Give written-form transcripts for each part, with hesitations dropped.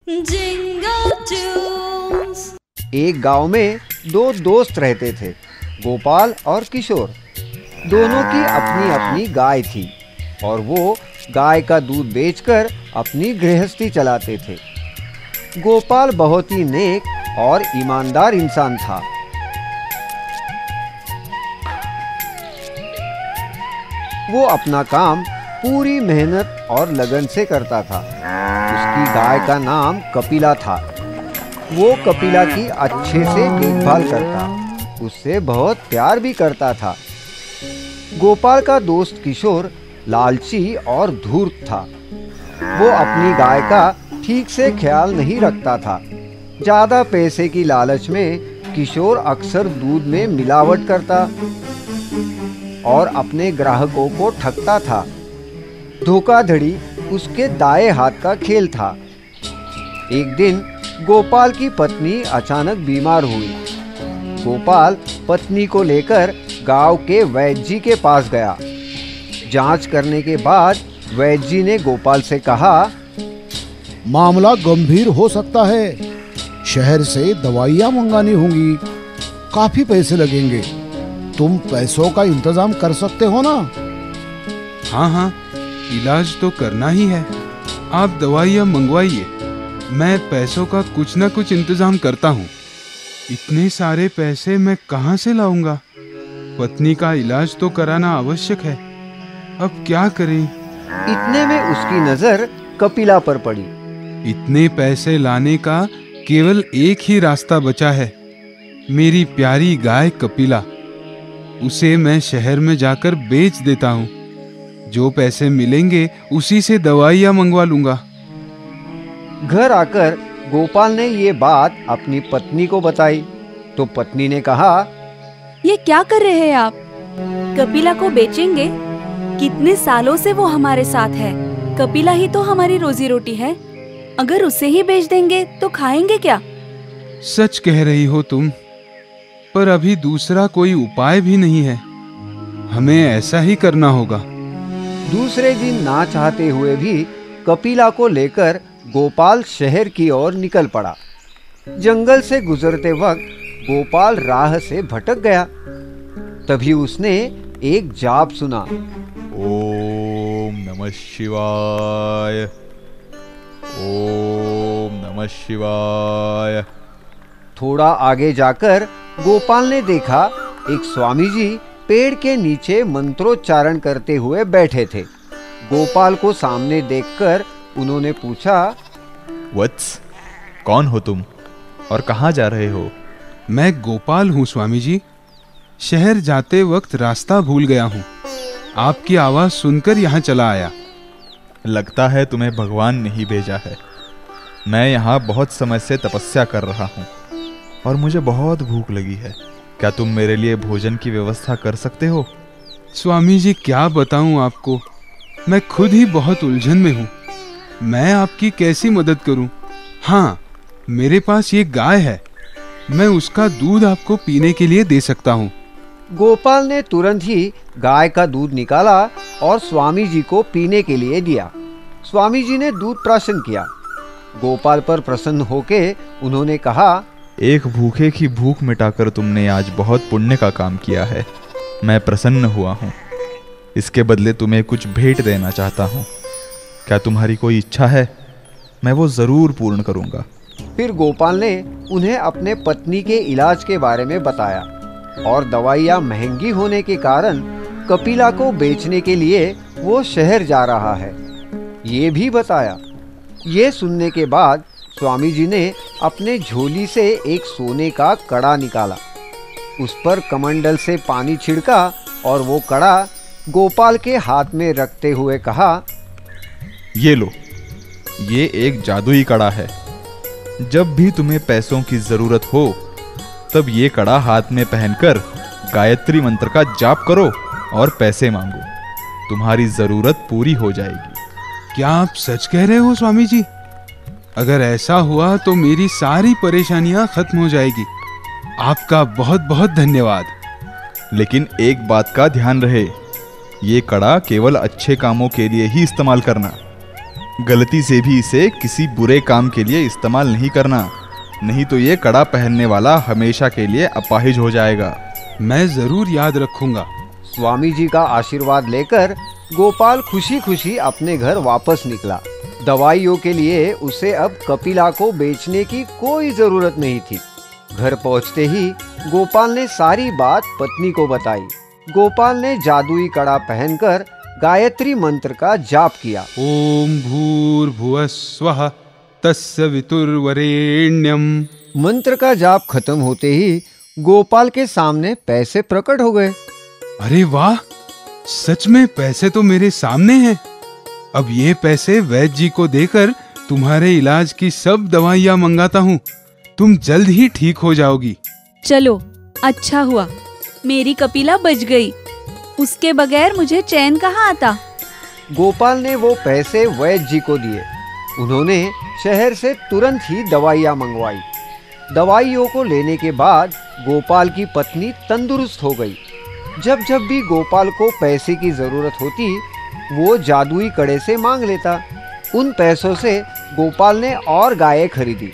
Jingle tunes। एक गांव में दो दोस्त रहते थे, गोपाल और किशोर। दोनों की अपनी अपनी गाय थी और वो गाय का दूध बेचकर अपनी गृहस्थी चलाते थे। गोपाल बहुत ही नेक और ईमानदार इंसान था। वो अपना काम पूरी मेहनत और लगन से करता था। उसकी गाय का नाम कपिला था। वो कपिला की अच्छे से देखभाल करता, उससे बहुत प्यार भी करता था। गोपाल का दोस्त किशोर लालची और धूर्त था। वो अपनी गाय का ठीक से ख्याल नहीं रखता था। ज्यादा पैसे की लालच में किशोर अक्सर दूध में मिलावट करता और अपने ग्राहकों को ठगता था। धोखाधड़ी उसके दाएं हाथ का खेल था। एक दिन गोपाल की पत्नी अचानक बीमार हुई। गोपाल पत्नी को लेकर गांव के वैद्य जी के पास गया। जांच करने के बाद वैद्य जी ने गोपाल से कहा, मामला गंभीर हो सकता है, शहर से दवाइयाँ मंगानी होंगी, काफी पैसे लगेंगे। तुम पैसों का इंतजाम कर सकते हो ना? हाँ, इलाज तो करना ही है। आप दवाइयाँ मंगवाइए, मैं पैसों का कुछ ना कुछ इंतजाम करता हूँ। इतने सारे पैसे मैं कहाँ से लाऊंगा? पत्नी का इलाज तो कराना आवश्यक है। अब क्या करें? इतने में उसकी नजर कपिला पर पड़ी। इतने पैसे लाने का केवल एक ही रास्ता बचा है, मेरी प्यारी गाय कपिला। उसे मैं शहर में जाकर बेच देता हूँ। जो पैसे मिलेंगे उसी से दवाइयाँ मंगवा लूंगा। घर आकर गोपाल ने ये बात अपनी पत्नी को बताई तो पत्नी ने कहा, ये क्या कर रहे हैं आप? कपिला को बेचेंगे? कितने सालों से वो हमारे साथ है। कपिला ही तो हमारी रोजी रोटी है। अगर उसे ही बेच देंगे तो खाएंगे क्या? सच कह रही हो तुम, पर अभी दूसरा कोई उपाय भी नहीं है। हमें ऐसा ही करना होगा। दूसरे दिन ना चाहते हुए भी कपिला को लेकर गोपाल शहर की ओर निकल पड़ा। जंगल से गुजरते वक्त गोपाल राह से भटक गया। तभी उसने एक जाप सुना, ओम नमः शिवाय, ओम नमः शिवाय। थोड़ा आगे जाकर गोपाल ने देखा एक स्वामी जी पेड़ के नीचे मंत्रोच्चारण करते हुए बैठे थे। गोपाल को सामने देखकर उन्होंने पूछा, वत्स, कौन हो तुम और कहाँ जा रहे हो? मैं गोपाल हूँ स्वामी जी। शहर जाते वक्त रास्ता भूल गया हूँ। आपकी आवाज सुनकर यहाँ चला आया। लगता है तुम्हें भगवान ने ही भेजा है। मैं यहाँ बहुत समय से तपस्या कर रहा हूँ और मुझे बहुत भूख लगी है। क्या तुम मेरे लिए भोजन की व्यवस्था कर सकते हो? स्वामी जी, क्या बताऊँ आपको, मैं खुद ही बहुत उलझन में हूँ। मैं आपकी कैसी मदद करूँ? हाँ, मेरे पास ये गाय है, मैं उसका दूध आपको पीने के लिए दे सकता हूँ। गोपाल ने तुरंत ही गाय का दूध निकाला और स्वामी जी को पीने के लिए दिया। स्वामी जी ने दूध प्राशन किया। गोपाल पर प्रसन्न होके उन्होंने कहा, एक भूखे की भूख मिटाकर तुमने आज बहुत पुण्य का काम किया है। मैं प्रसन्न हुआ हूँ। इसके बदले तुम्हें कुछ भेंट देना चाहता हूँ। क्या तुम्हारी कोई इच्छा है? मैं वो जरूर पूर्ण करूँगा। फिर गोपाल ने उन्हें अपने पत्नी के इलाज के बारे में बताया और दवाइयाँ महंगी होने के कारण कपिला को बेचने के लिए वो शहर जा रहा है, ये भी बताया। ये सुनने के बाद स्वामी जी ने अपने झोली से एक सोने का कड़ा निकाला, उस पर कमंडल से पानी छिड़का और वो कड़ा गोपाल के हाथ में रखते हुए कहा, ये लो, ये एक जादुई कड़ा है। जब भी तुम्हें पैसों की जरूरत हो तब ये कड़ा हाथ में पहनकर गायत्री मंत्र का जाप करो और पैसे मांगो। तुम्हारी जरूरत पूरी हो जाएगी। क्या आप सच कह रहे हो स्वामी जी? अगर ऐसा हुआ तो मेरी सारी परेशानियां खत्म हो जाएगी। आपका बहुत बहुत धन्यवाद। लेकिन एक बात का ध्यान रहे, ये कड़ा केवल अच्छे कामों के लिए ही इस्तेमाल करना। गलती से भी इसे किसी बुरे काम के लिए इस्तेमाल नहीं करना, नहीं तो ये कड़ा पहनने वाला हमेशा के लिए अपाहिज हो जाएगा। मैं जरूर याद रखूंगा। स्वामी जी का आशीर्वाद लेकर गोपाल खुशी खुशी अपने घर वापस निकला। दवाइयों के लिए उसे अब कपिला को बेचने की कोई जरूरत नहीं थी। घर पहुंचते ही गोपाल ने सारी बात पत्नी को बताई। गोपाल ने जादुई कड़ा पहनकर गायत्री मंत्र का जाप किया। ओम भूर्भुवः स्वः तस्य वितुर्वरेण्यम। मंत्र का जाप खत्म होते ही गोपाल के सामने पैसे प्रकट हो गए। अरे वाह, सच में पैसे तो मेरे सामने हैं। अब ये पैसे वैद्य जी को देकर तुम्हारे इलाज की सब दवाइयाँ मंगाता हूँ। तुम जल्द ही ठीक हो जाओगी। चलो, अच्छा हुआ मेरी कपिला बच गई। उसके बगैर मुझे चैन कहाँ आता। गोपाल ने वो पैसे वैद्य जी को दिए। उन्होंने शहर से तुरंत ही दवाइयाँ मंगवाई। दवाइयों को लेने के बाद गोपाल की पत्नी तंदुरुस्त हो गई। जब जब भी गोपाल को पैसे की जरूरत होती, वो जादुई कड़े से मांग लेता। उन पैसों से गोपाल ने और गायें खरीदी,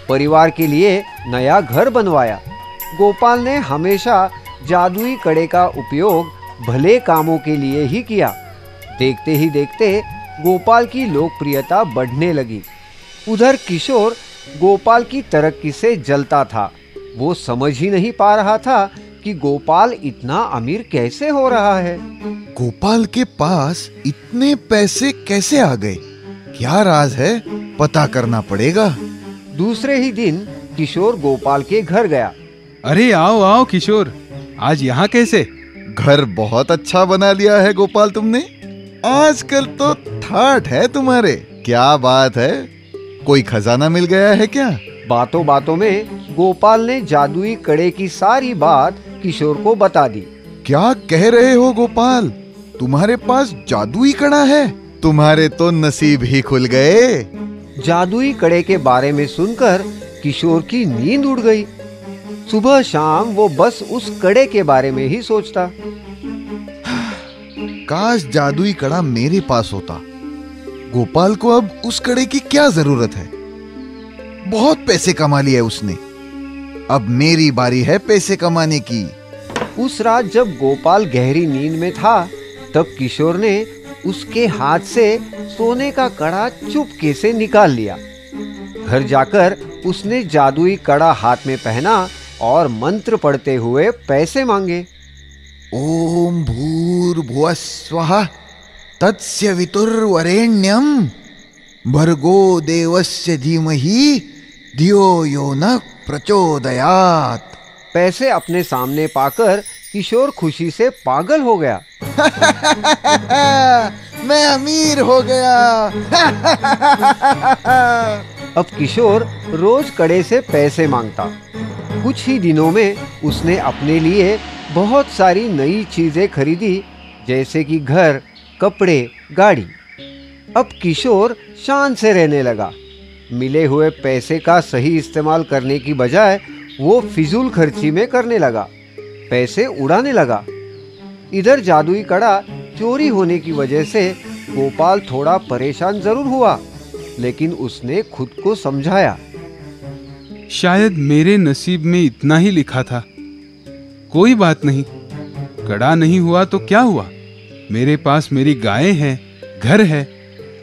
परिवार के लिए नया घर बनवाया। गोपाल ने हमेशा जादुई कड़े का उपयोग भले कामों के लिए ही किया। देखते ही देखते गोपाल की लोकप्रियता बढ़ने लगी। उधर किशोर गोपाल की तरक्की से जलता था। वो समझ ही नहीं पा रहा था कि गोपाल इतना अमीर कैसे हो रहा है। गोपाल के पास इतने पैसे कैसे आ गए? क्या राज है? पता करना पड़ेगा। दूसरे ही दिन किशोर गोपाल के घर गया। अरे आओ आओ किशोर, आज यहाँ कैसे? घर बहुत अच्छा बना लिया है गोपाल तुमने। आजकल तो ठाठ है तुम्हारे। क्या बात है? कोई खजाना मिल गया है क्या? बातों बातों में गोपाल ने जादुई कड़े की सारी बात किशोर को बता दी। क्या कह रहे हो गोपाल? तुम्हारे पास जादुई कड़ा है? तुम्हारे तो नसीब ही खुल गए। जादुई कड़े के बारे में सुनकर किशोर की नींद उड़ गई। सुबह शाम वो बस उस कड़े के बारे में ही सोचता। काश जादुई कड़ा मेरे पास होता। गोपाल को अब उस कड़े की क्या जरूरत है? बहुत पैसे कमा लिए उसने। अब मेरी बारी है पैसे कमाने की। उस रात जब गोपाल गहरी नींद में था, तब किशोर ने उसके हाथ से सोने का कड़ा चुपके से निकाल लिया। घर जाकर उसने जादुई कड़ा हाथ में पहना और मंत्र पढ़ते हुए पैसे मांगे। ओम भूर्भुवः स्वः तस्य वितुर्वरेण्यम भर्गो देवस्य धीमहि धियो यो न प्रचोदयात्। पैसे अपने सामने पाकर किशोर खुशी से पागल हो गया। मैं अमीर हो गया। अब किशोर रोज कड़े से पैसे मांगता। कुछ ही दिनों में उसने अपने लिए बहुत सारी नई चीजें खरीदी, जैसे कि घर, कपड़े, गाड़ी। अब किशोर शान से रहने लगा। मिले हुए पैसे का सही इस्तेमाल करने की बजाय वो फिजूल खर्ची में करने लगा, पैसे उड़ाने लगा। इधर जादुई कड़ा चोरी होने की वजह से गोपाल थोड़ा परेशान जरूर हुआ, लेकिन उसने खुद को समझाया। शायद मेरे नसीब में इतना ही लिखा था। कोई बात नहीं, कड़ा नहीं हुआ तो क्या हुआ? मेरे पास मेरी गायें हैं, घर है,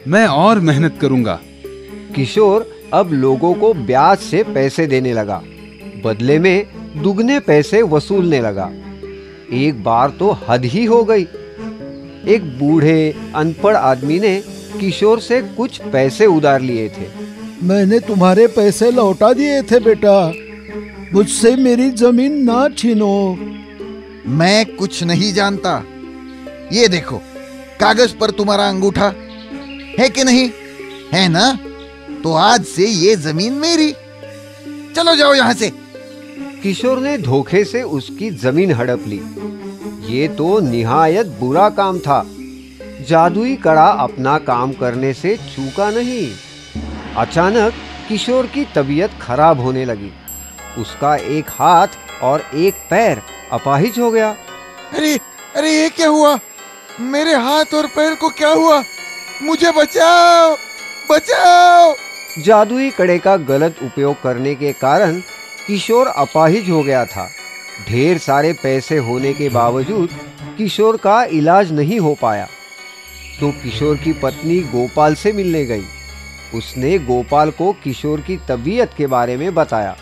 मैं और मेहनत करूंगा। किशोर अब लोगों को ब्याज से पैसे देने लगा, बदले में दुगने पैसे वसूलने लगा। एक बार तो हद ही हो गई। एक बूढ़े अनपढ़ आदमी ने किशोर से कुछ पैसे उधार लिए थे। मैंने तुम्हारे पैसे लौटा दिए थे बेटा, मुझसे मेरी जमीन ना छीनो। मैं कुछ नहीं जानता। ये देखो, कागज पर तुम्हारा अंगूठा है कि नहीं है ना? तो आज से ये जमीन मेरी। चलो जाओ यहाँ से। किशोर ने धोखे से उसकी जमीन हड़प ली। ये तो निहायत बुरा काम था। जादुई कड़ा अपना काम करने से चूका नहीं। अचानक किशोर की तबीयत खराब होने लगी। उसका एक हाथ और एक पैर अपाहिज हो गया। अरे अरे, ये क्या हुआ? मेरे हाथ और पैर को क्या हुआ? मुझे बचाओ। बचाओ। जादुई कड़े का गलत उपयोग करने के कारण किशोर अपाहिज हो गया था। ढेर सारे पैसे होने के बावजूद किशोर का इलाज नहीं हो पाया। तो किशोर की पत्नी गोपाल से मिलने गई। उसने गोपाल को किशोर की तबीयत के बारे में बताया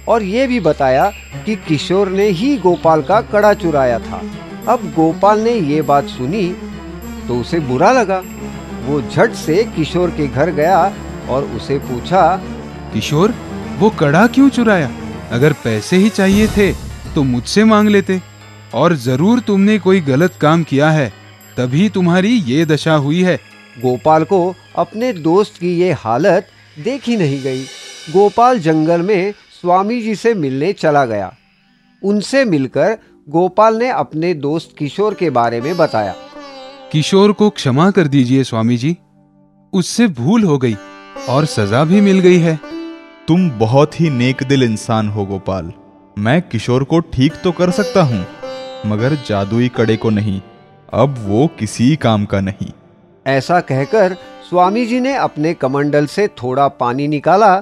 और ये भी बताया कि किशोर ने ही गोपाल का कड़ा चुराया था। अब गोपाल ने ये बात सुनी तो उसे बुरा लगा। वो झट से किशोर के घर गया और उसे पूछा, किशोर, वो कड़ा क्यों चुराया? अगर पैसे ही चाहिए थे तो मुझसे मांग लेते। और जरूर तुमने कोई गलत काम किया है, तभी तुम्हारी ये दशा हुई है। गोपाल को अपने दोस्त की ये हालत देखी नहीं गई। गोपाल जंगल में स्वामी जी से मिलने चला गया। उनसे मिलकर गोपाल ने अपने दोस्त किशोर के बारे में बताया। किशोर को क्षमा कर दीजिए स्वामी जी, उससे भूल हो गई और सजा भी मिल गई है। तुम बहुत ही नेक दिल इंसान हो गोपाल। मैं किशोर को ठीक तो कर सकता हूँ, मगर जादुई कड़े को नहीं। अब वो किसी काम का नहीं। ऐसा कहकर स्वामी जी ने अपने कमंडल से थोड़ा पानी निकाला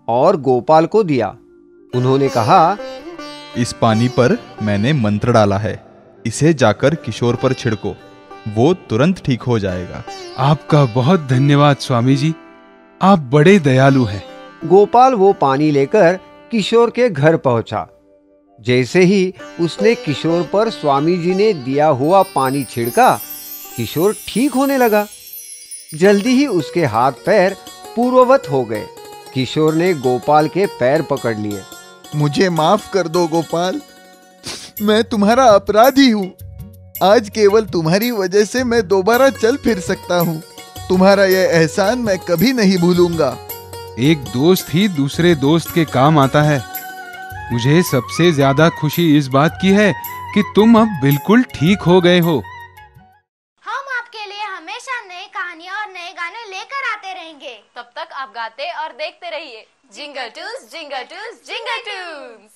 और गोपाल को दिया। उन्होंने कहा, इस पानी पर मैंने मंत्र डाला है, इसे जाकर किशोर पर छिड़को, वो तुरंत ठीक हो जाएगा। आपका बहुत धन्यवाद स्वामी जी, आप बड़े दयालु हैं। गोपाल वो पानी लेकर किशोर के घर पहुंचा। जैसे ही उसने किशोर पर स्वामी जी ने दिया हुआ पानी छिड़का, किशोर ठीक होने लगा। जल्दी ही उसके हाथ पैर पूर्ववत हो गए। किशोर ने गोपाल के पैर पकड़ लिए। मुझे माफ कर दो गोपाल, मैं तुम्हारा अपराधी हूँ। आज केवल तुम्हारी वजह से मैं दोबारा चल फिर सकता हूँ। तुम्हारा यह एहसान मैं कभी नहीं भूलूंगा। एक दोस्त ही दूसरे दोस्त के काम आता है। मुझे सबसे ज्यादा खुशी इस बात की है कि तुम अब बिल्कुल ठीक हो गए हो। हम आपके लिए हमेशा नई कहानियाँ और नए गाने लेकर आते रहेंगे। तब तक आप गाते और देखते रहिए जिंगल टूस जिंगल टूस जिंगल टूस।